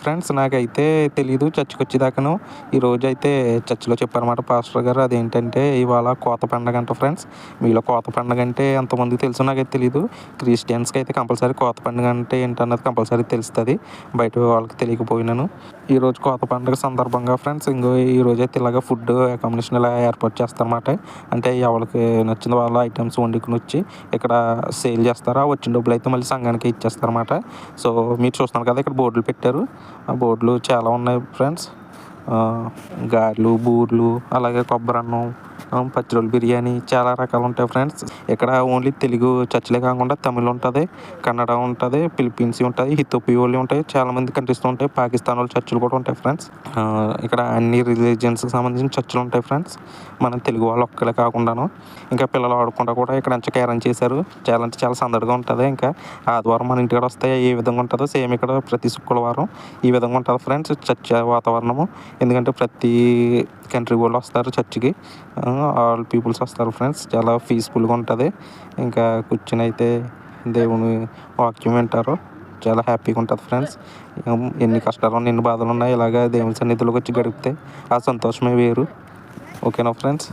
Friends. నాకైతే తెలీదు చర్చ్‌కొచ్చేదాకాను. ఈరోజైతే చర్చ్‌లో చెప్పారన్నమాట పాస్టర్ గారు. అదేంటంటే ఇవాళ కోత పండగ అంట ఫ్రెండ్స్. మీలో కోత పండగ అంటే ఎంతమందికి తెలుసో నాకైతే తెలీదు. క్రిస్టియన్స్‌కి అయితే కంపల్సరీ కోత పండుగ అంటే ఏంటన్నది కంపల్సరీ తెలుస్తది. బయట వాళ్ళకి తెలియకపోయినాను. ఈరోజు కోత పండుగ సందర్భంగా ఫ్రెండ్స్ ఈరోజైతే ఇలాగ ఫుడ్ అకామిడేషన్ ఇలా ఏర్పాటు చేస్తారన్నమాట. అంటే ఎవరికి నచ్చిన వాళ్ళ ఐటమ్స్ వండుకొనొచ్చి ఇక్కడ సేల్ చేస్తారు. ఆ వచ్చిన డబ్బులైతే మళ్ళీ సంఘానికి ఇచ్చేస్తారన్నమాట. సో మీరు చూస్తున్నారు కదా, ఇక్కడ బోర్డులు పెట్టారు. ఆ బోర్డులు చాలా ఉన్నాయి ఫ్రెండ్స్. గారెలు, బూరెలు, అలాగే కొబ్బరన్నం, పచ్చిరొల్లు బిర్యానీ చాలా రకాలు ఉంటాయి ఫ్రెండ్స్. ఇక్కడ ఓన్లీ తెలుగు చర్చ్‌లే కాకుండా తమిళ్ ఉంటుంది, కన్నడ ఉంటుంది, ఫిలిప్పీన్సీ ఉంటుంది, ఇథియోపియా ఉంటాయి. చాలామంది కంట్రీస్‌లో ఉంటాయి. పాకిస్తాన్ వాళ్ళ చర్చ్‌లు కూడా ఉంటాయి ఫ్రెండ్స్. ఇక్కడ అన్ని రిలీజియన్స్‌కి సంబంధించిన చర్చ్‌లు ఉంటాయి ఫ్రెండ్స్. మన తెలుగు వాళ్ళు ఒక్కలే కాకుండాను. ఇంకా పిల్లలు ఆడుకుంటా కూడా ఇక్కడ ఎంచక్కా అరేంజ్ చేశారు. చాలా అంటే చాలా సందడిగా ఉంటుంది. ఇంకా ఆదివారం మన ఇంటికాడ వస్తే ఏ విధంగా ఉంటుందో సేమ్ ఇక్కడ ప్రతి శుక్రవారం ఈ విధంగా ఉంటుంది ఫ్రెండ్స్ చర్చ్ వాతావరణము. ఎందుకంటే ప్రతి కంట్రీ వాళ్ళు వస్తారు చర్చ్‌కి. ఆల్ పీపుల్స్ వస్తారు ఫ్రెండ్స్. చాలా పీస్ఫుల్గా ఉంటుంది. ఇంకా కూర్చొని అయితే దేవుని వాక్యం వింటారు. చాలా హ్యాపీగా ఉంటుంది ఫ్రెండ్స్. ఎన్ని కష్టాలు ఉన్నా, ఎన్ని బాధలు ఉన్నా ఇలాగ దేవుని సన్నిధిలోకి వచ్చి గడిపితే ఆ సంతోషమే వేరు. ఓకేనా ఫ్రెండ్స్.